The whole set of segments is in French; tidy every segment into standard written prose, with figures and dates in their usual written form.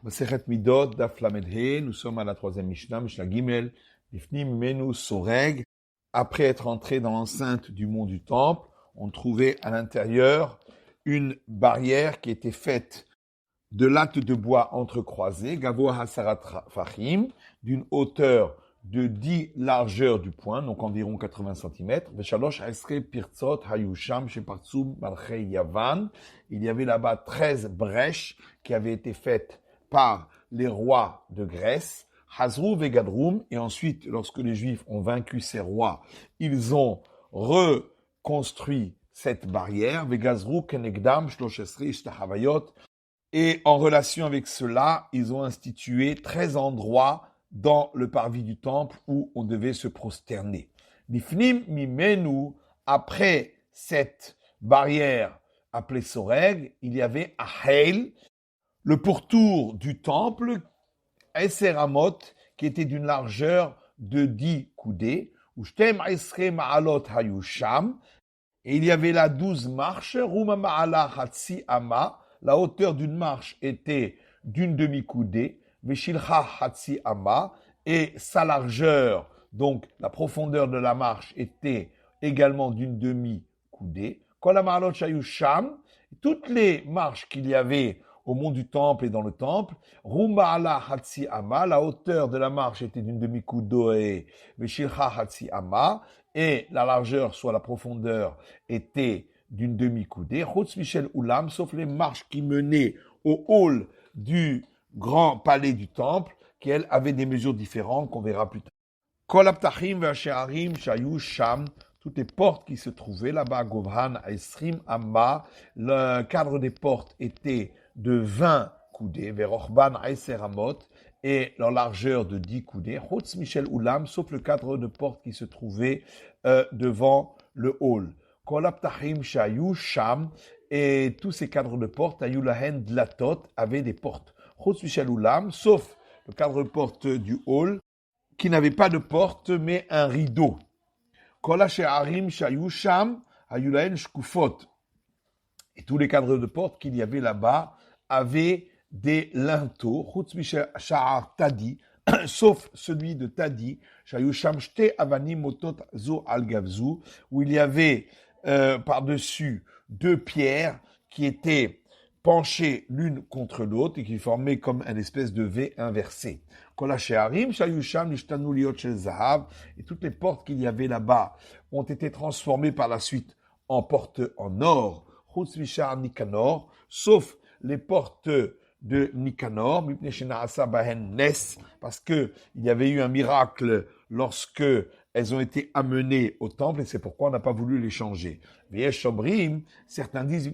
Masechet Midot, Daf Lamed He, nous sommes à la troisième Mishnah, Mishnah Gimel, Lifnim Menu Soreg. Après être entré dans l'enceinte du mont du Temple, on trouvait à l'intérieur une barrière qui était faite de lattes de bois entrecroisées, Gavoa Hasarat Fahim, d'une hauteur de 10 largeurs du poing, donc environ 80 cm. Veshalosh Esre Pirtzot Hayusham Shepartsum Malchei Yavan. Il y avait là-bas 13 brèches qui avaient été faites par les rois de Grèce, Hazrou Vegadrum, et ensuite, lorsque les Juifs ont vaincu ces rois, ils ont reconstruit cette barrière, Vegazrou Kenegdam Shloshesri Ishtahavayot, et en relation avec cela, ils ont institué 13 endroits dans le parvis du temple où on devait se prosterner. Nifnim Mimenu, après cette barrière appelée Soreg, il y avait Aheil, le pourtour du temple, Eseramot, qui était d'une largeur de 10 coudées, Ushtem Esre Ma'alot Hayusham, et il y avait là 12 marches, Ruma Ma'ala Hatsi Ama, la hauteur d'une marche était d'une demi-coudée, Veshilcha Hatsi Ama, et sa largeur, donc la profondeur de la marche, était également d'une demi-coudée. Kol Ma'alot Hayusham, toutes les marches qu'il y avait au mont du temple et dans le temple, Ruma'ala Hatsi Ama, la hauteur de la marche était d'une demi-coudée, Veshilcha Hatsi Ama, et la largeur, soit la profondeur, était d'une demi-coudée, Chutz Michel Oulam, sauf les marches qui menaient au hall du grand palais du temple, qui elles avaient des mesures différentes qu'on verra plus tard. Kol Aptachim ve'Ashe'arim Shayu Sham, toutes les portes qui se trouvaient là-bas, Govhan Aesrim Amma, le cadre des portes était de 20 coudées, Verochban Aeseramot, et leur largeur de 10 coudées, Chutz Michel Oulam, sauf le cadre de porte qui se trouvait devant le hall. Kol Aptachim Shayu Sham, et tous ces cadres de porte, Ayulahen Dlatot, avaient des portes. Chutz Michel Oulam, sauf le cadre de porte du hall, qui n'avait pas de porte, mais un rideau. Kol Ashe'arim Shayu Sham, Ayulahen Shkufot. Et tous les cadres de porte qu'il y avait là-bas avaient des linteaux, Chutz Michel Sha'ar Tadi, sauf celui de Tadi, Shayu Sham Shte Avanim Motot Zo Al Gavzu, où il y avait par-dessus deux pierres qui étaient penchées l'une contre l'autre et qui formaient comme une espèce de V inversé. Kol Ashe'arim Shayu Sham Nishtanu Liot Shel Zahav, et toutes les portes qu'il y avait là-bas ont été transformées par la suite en portes en or, Chutz Mishar Nikanor, sauf les portes de Nicanor, parce que il y avait eu un miracle lorsque elles ont été amenées au temple, et c'est pourquoi on n'a pas voulu les changer. Certains disent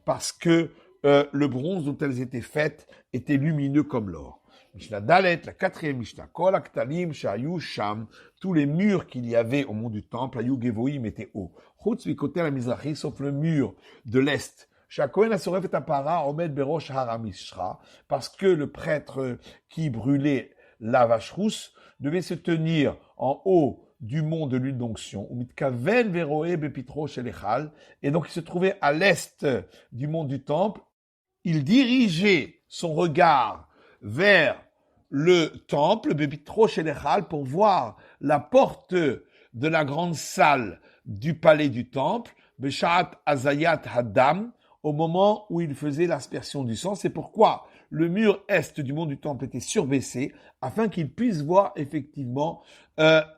parce que le bronze dont elles étaient faites était lumineux comme l'or. Mishnah Dalet, la quatrième Mishnah, Kol Aktalim Shayu Sham, tous les murs qu'il y avait au mont du temple, Ayu Gevoim étaient hauts. Chutz Vikoter la Mizrahi, sauf le mur de l'est. Shakohen Asoref et Apara, Omed Berosh Haramishra, parce que le prêtre qui brûlait la vache rousse devait se tenir en haut du mont de l'huile d'onction, Umitkaven Veroe Bepitro Shelechal, et donc il se trouvait à l'est du mont du temple. Il dirigeait son regard vers le temple, Bepitro Shelechal, pour voir la porte de la grande salle du palais du temple, Beshat Azayat Hadam, au moment où il faisait l'aspersion du sang. C'est pourquoi le mur est du mont du temple était surbaissé, afin qu'il puisse voir effectivement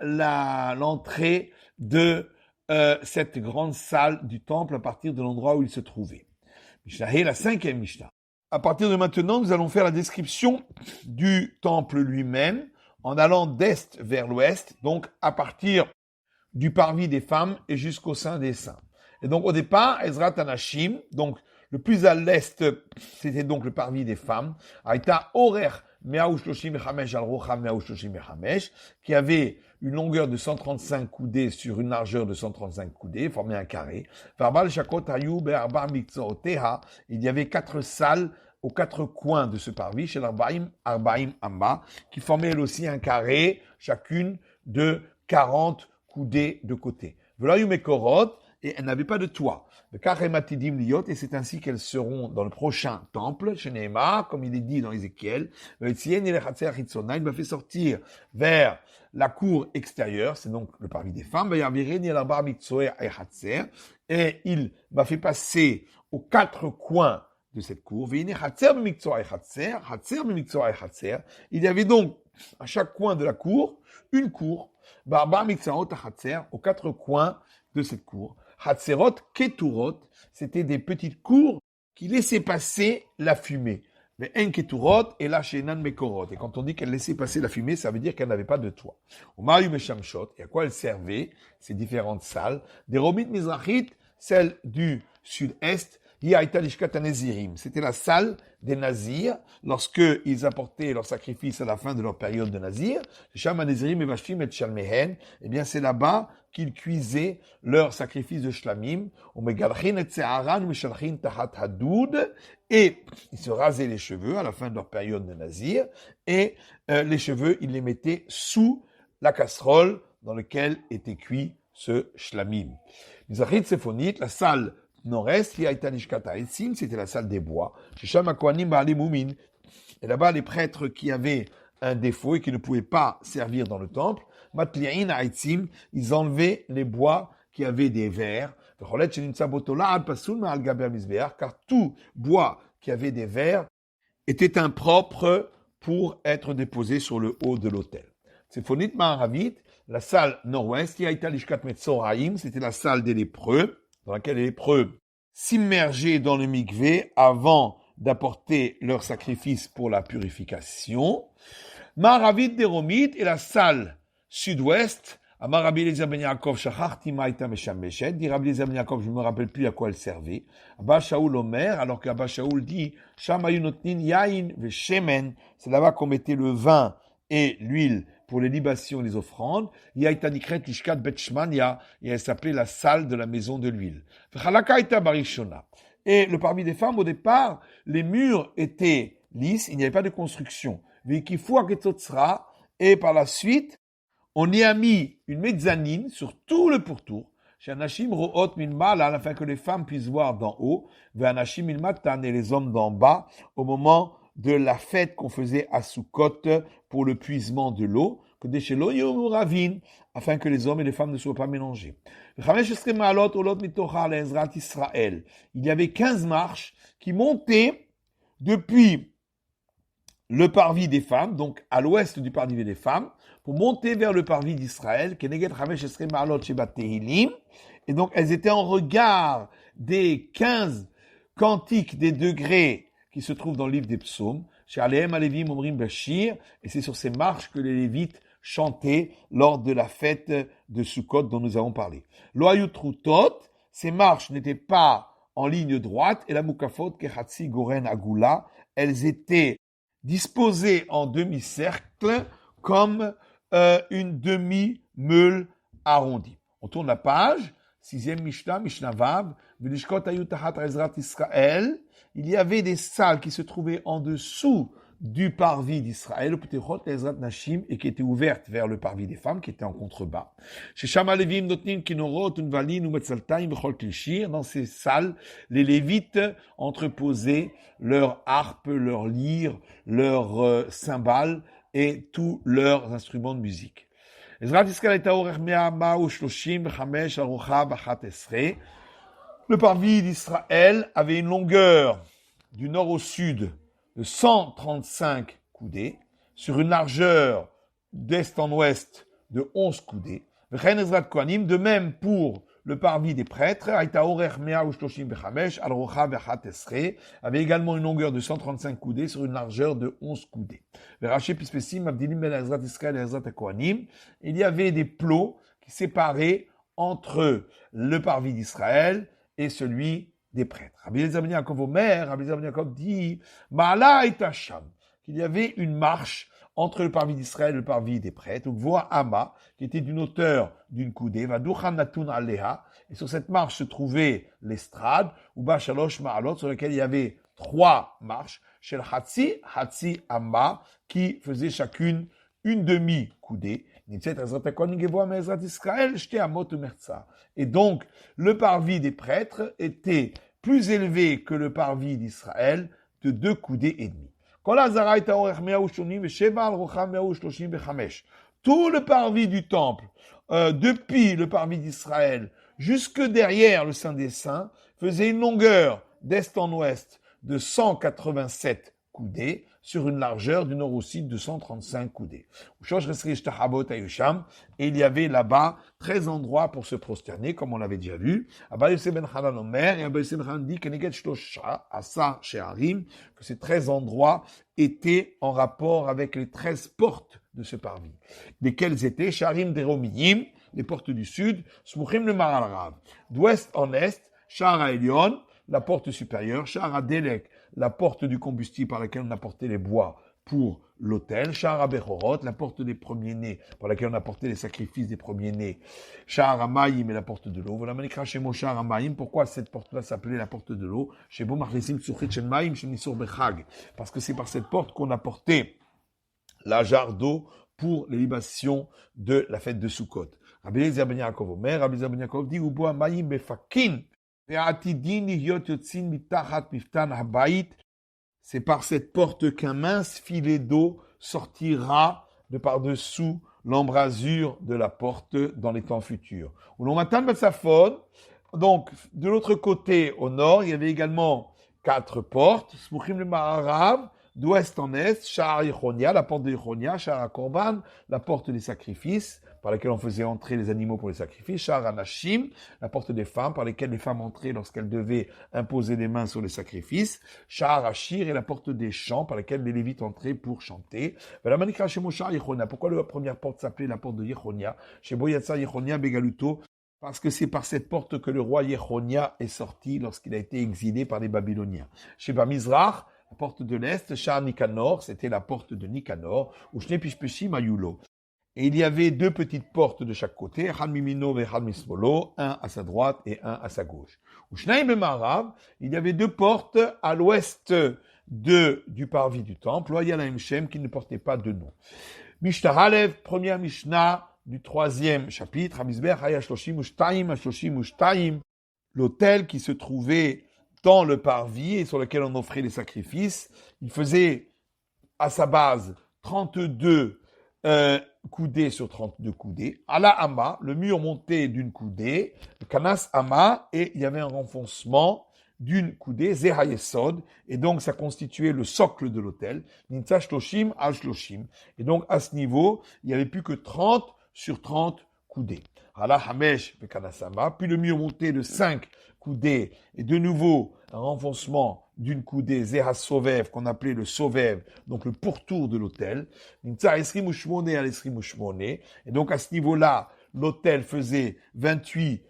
l'entrée de cette grande salle du temple à partir de l'endroit où il se trouvait. Mishnah, la cinquième Mishnah. À partir de maintenant, nous allons faire la description du temple lui-même, en allant d'est vers l'ouest, donc à partir du parvis des femmes et jusqu'au sein des saints. Et donc, au départ, Ezrat Anashim, donc le plus à l'est, c'était donc le parvis des femmes, Aïta Orer Meaoushloshim Hamesh al-Rocham Meaoushloshim Hamesh, qui avait une longueur de 135 coudées sur une largeur de 135 coudées, formait un carré. Verbal Shakot Hayou Be'arba Mikzooteha, il y avait 4 salles aux 4 coins de ce parvis, chez l'Arbaim Amma, qui formaient elle aussi un carré, chacune de 40 coudées de côté. V'layou Mekorot, et elles n'avaient pas de toit. Le Karematidim Liot, et c'est ainsi qu'elles seront dans le prochain temple, chez Neymar, comme il est dit dans Ézéchiel. Il m'a fait sortir vers la cour extérieure, c'est donc le parvis des femmes, et il m'a fait passer aux quatre coins de cette cour. Il y avait donc à chaque coin de la cour une cour, aux quatre coins de cette cour. Hatzerot keturot, c'était des petites cours qui laissaient passer la fumée. Mais en keturot et la shenan mekorot. Et quand on dit qu'elle laissait passer la fumée, ça veut dire qu'elle n'avait pas de toit. Umayu meshamshot, et à quoi elles servaient, ces différentes salles? Des romit mizrachit, celle du sud-est, c'était la salle des nazirs, lorsque ils apportaient leur sacrifice à la fin de leur période de nazir. Eh bien, c'est là-bas qu'ils cuisaient leur sacrifice de shlamim. Et ils se rasaient les cheveux à la fin de leur période de nazir. Et les cheveux, ils les mettaient sous la casserole dans laquelle était cuit ce shlamim. Mizrachit Sephonit, la salle nord-est, c'était la salle des bois. Et là-bas, les prêtres qui avaient un défaut et qui ne pouvaient pas servir dans le temple, ils enlevaient les bois qui avaient des vers. Car tout bois qui avait des vers était impropre pour être déposé sur le haut de l'autel. Sephonit Ma'aravit, la salle nord-ouest, c'était la salle des lépreux, dans laquelle les lépreux s'immergeaient dans le mikvé avant d'apporter leur sacrifice pour la purification. Maravid des Romites et la salle sud-ouest. Amar Rabbi Eliezer ben Yaakov, shacharti ma hayta meshambeshet. Dit Rabbi Eliezer ben Yaakov, je ne me rappelle plus à quoi elle servait. Abba Shaul Omer, alors qu'Abba Shaul dit, Sham hayu notnin yain veshemen. C'est là-bas qu'on mettait le vin et l'huile pour les libations et les offrandes. Yaita nikret lishkat bet shmania, et elle s'appelait la salle de la maison de l'huile. V'chalaka hayta barishona. Et le parmi des femmes, au départ, les murs étaient lisses, il n'y avait pas de construction. V'kifu haketzotzra, et par la suite, on y a mis une mezzanine sur tout le pourtour. Chez Anashim ro'ot min ma'ala, afin que les femmes puissent voir d'en haut. Ve'anashim min matan, et les hommes d'en bas, au moment de la fête qu'on faisait à Sukkot pour le puisement de l'eau, que des shelo yomu ravin, afin que les hommes et les femmes ne soient pas mélangés. Il y avait 15 marches qui montaient depuis le parvis des femmes, donc à l'ouest du parvis des femmes, pour monter vers le parvis d'Israël, et donc elles étaient en regard des 15 cantiques des degrés qui se trouvent dans le livre des psaumes, chez Aleem Alevim Omrim Bashir, et c'est sur ces marches que les Lévites chantaient lors de la fête de Sukkot dont nous avons parlé. Loayut Rutot, ces marches n'étaient pas en ligne droite, et la Mukafot Kechatsi Goren Agula, elles étaient disposées en demi-cercle comme une demi-meule arrondie. On tourne la page, 6e Mishnah, Mishnah Vav, V'lishkot hayu tachat Ezrat Israël. Il y avait des salles qui se trouvaient en dessous du parvis d'Israël, et qui étaient ouvertes vers le parvis des femmes, qui était en contrebas. Dans ces salles, les Lévites entreposaient leurs harpes, leurs lyres, leurs cymbales et tous leurs instruments de musique. Le parvis d'Israël avait une longueur du nord au sud de 135 coudées, sur une largeur d'est en ouest de 11 coudées. De même pour le parvis des prêtres, avait également une longueur de 135 coudées sur une largeur de 11 coudées. Il y avait des plots qui séparaient entre le parvis d'Israël et celui des prêtres. Rabbi Eliezer ben Yaakov Omer, Rabbi Eliezer ben Yaakov dit, Ma'ala et Hacham, qu'il y avait une marche entre le parvis d'Israël et le parvis des prêtres, donc voa Hama, qui était d'une hauteur d'une coudée, Vaduchan Natun Aleha, et sur cette marche se trouvait l'estrade, Uba Shalosh Ma'alot, sur laquelle il y avait 3 marches, Shel Hatzi Hama, qui faisaient chacune une demi-coudée, Et donc, le parvis des prêtres était plus élevé que le parvis d'Israël de 2 coudées et demi. Tout le parvis du temple, depuis le parvis d'Israël jusque derrière le Saint des Saints, faisait une longueur d'est en ouest de 187 coudées sur une largeur du nord au sud de 135 coudées. Et il y avait là-bas 13 endroits pour se prosterner, comme on l'avait déjà vu. Abba Yosef ben Hanan Omer, et Abba Yosef ben Hanan dit que ces 13 endroits étaient en rapport avec les 13 portes de ce parvis. Lesquelles étaient Sharim Deromiyim, les portes du sud, Smuchim le Maralrav, d'ouest en est, Shara Elion, la porte supérieure, Shara Delek, la porte du combustible par laquelle on apportait les bois pour l'autel, Shara Bechorot, la porte des premiers-nés par laquelle on apportait les sacrifices des premiers-nés, Shara Maïm et la porte de l'eau. Voilà, Manikra Shemo Shara Maïm. Pourquoi cette porte-là s'appelait la porte de l'eau? Shebo Machlesim Suchit Shen Maïm Shen Nisur Bechag. Parce que c'est par cette porte qu'on apportait la jarre d'eau pour les libations de la fête de Sukkot. Rabbi Eliezer ben Yaakov Omer, Rabbi Eliezer ben Yaakov dit, Ubo Amayim Befakin, Ve'atidin Lihyot Yotzin Mitachat Miftan Habayit. C'est par cette porte qu'un mince filet d'eau sortira de par-dessous l'embrasure de la porte dans les temps futurs. Ou l'on matan Batsafon, donc de l'autre côté, au nord, il y avait également 4 portes, Smuchim le Ma'arav, d'ouest en est, Sha'ar Yechonia, la porte de Yechonia, Sha'ar Korban, la porte des sacrifices, par laquelle on faisait entrer les animaux pour les sacrifices, Sha'ar Anashim, la porte des femmes, par laquelle les femmes entraient lorsqu'elles devaient imposer les mains sur les sacrifices, Sha'ar Ashir, et la porte des chants, par laquelle les Lévites entraient pour chanter. Pourquoi la première porte s'appelait la porte de Yechonia? Chez Boyatsa Yechonia Begaluto, parce que c'est par cette porte que le roi Yechonia est sorti lorsqu'il a été exilé par les Babyloniens. Chez Bamizrach, la porte de l'Est, Sha'ar Nikanor, c'était la porte de Nikanor, ou Shnei Pishpeshim Ayulo. Et il y avait 2 petites portes de chaque côté, Echad Mimino et Echad Mismolo, un à sa droite et un à sa gauche. Ou Shnei Bemarav, il y avait 2 portes à l'ouest du parvis du temple, Loyal Shem, qui ne portait pas de nom. Mishnah Halev, première Mishnah du 3e chapitre, Hamizber Hayashloshim Ushtaim, Ashloshim Ushtaim, l'autel qui se trouvait dans le parvis et sur lequel on offrait les sacrifices. Il faisait à sa base 32 coudées sur 32 coudées. Ala Ama, le mur montait d'une coudée, le Kanas Ama, et il y avait un renfoncement d'une coudée, Zehayesod, et donc ça constituait le socle de l'autel, Nintza Shloshim al Shloshim. Et donc à ce niveau, il n'y avait plus que 30 sur 30 coudées. Ala Hamesh Bekanasama, puis le mur montait de 5 coudées, et de nouveau un renfoncement d'une coudée, Zehas Sovev, qu'on appelait le Sovev, donc le pourtour de l'autel, Nimtza Esrim Ushmone al Esrim Ushmone, et donc à ce niveau-là, l'autel faisait 28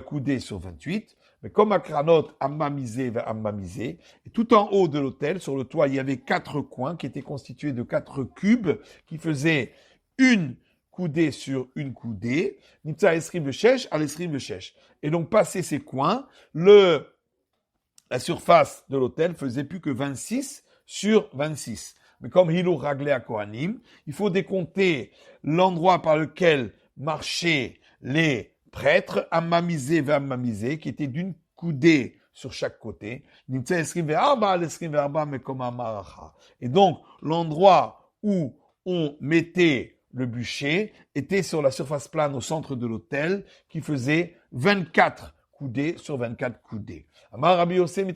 coudées sur 28, mais comme Akranot Ammamisé vers Ammamisé, et tout en haut de l'autel, sur le toit, il y avait 4 coins qui étaient constitués de 4 cubes qui faisaient une coudée sur une coudée, Nimtza Esrim Veshesh al Esrim Veshesh. Et donc, passé ces coins, la surface de l'autel faisait plus que 26 sur 26. Mais comme Hilou Raglé à Kohanim, il faut décompter l'endroit par lequel marchaient les prêtres, ammamisés vers ammamisés, qui étaient d'une coudée sur chaque côté. Et donc, l'endroit où on mettait le bûcher était sur la surface plane au centre de l'autel, qui faisait 24 coudées sur 24 coudées. Rabbi Yossé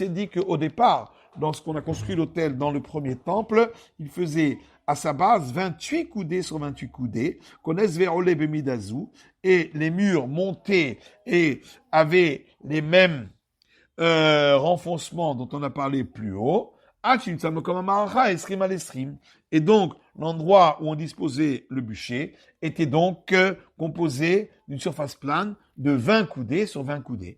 dit qu'au départ, lorsqu'on a construit l'autel dans le premier temple, il faisait à sa base 28 coudées sur 28 coudées, et les murs montaient et avaient les mêmes renfoncements dont on a parlé plus haut. Et donc, l'endroit où on disposait le bûcher était donc composé d'une surface plane de 20 coudées sur 20 coudées.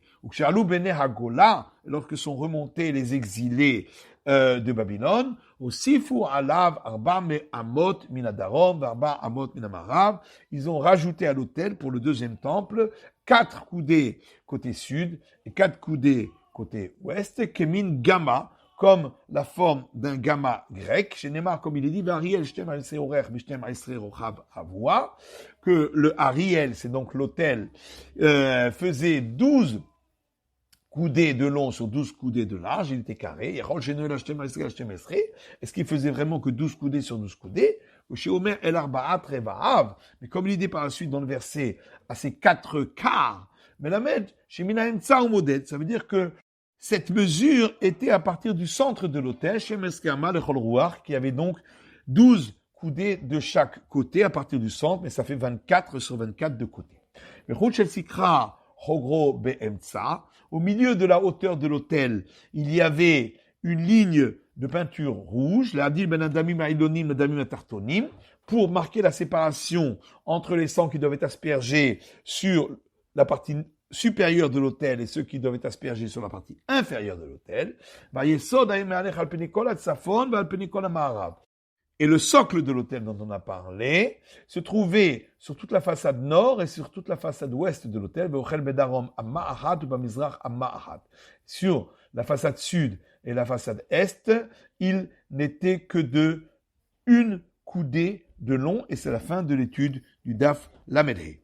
Lorsque sont remontés les exilés de Babylone, ils ont rajouté à l'autel pour le deuxième temple 4 coudées côté sud et 4 coudées côté ouest, Kemin Gamma, comme la forme d'un gamma grec, chez Neymar, comme il est dit, Ariel, Shtem, Aïsre, Orer, Bishtem, Aïsre, Rochav, Avoua, que le Ariel, c'est donc l'autel, faisait 12 coudées de long sur 12 coudées de large, il était carré. Est-ce qu'il faisait vraiment que 12 coudées sur 12 coudées? Mais comme l'idée par la suite dans le verset, à ces 4 quarts, mais la med, ça veut dire que cette mesure était à partir du centre de l'autel, qui avait donc 12 coudées de chaque côté à partir du centre, mais ça fait 24 sur 24 de côté. Au milieu de la hauteur de l'autel, il y avait une ligne de peinture rouge, pour marquer la séparation entre les sangs qui doivent être aspergés sur la partie supérieure de l'autel et ceux qui doivent être aspergés sur la partie inférieure de l'autel. Et le socle de l'autel dont on a parlé se trouvait sur toute la façade nord et sur toute la façade ouest de l'autel. Sur la façade sud et la façade est, il n'était que de une coudée de long, et c'est la fin de l'étude du Daf Lamed He.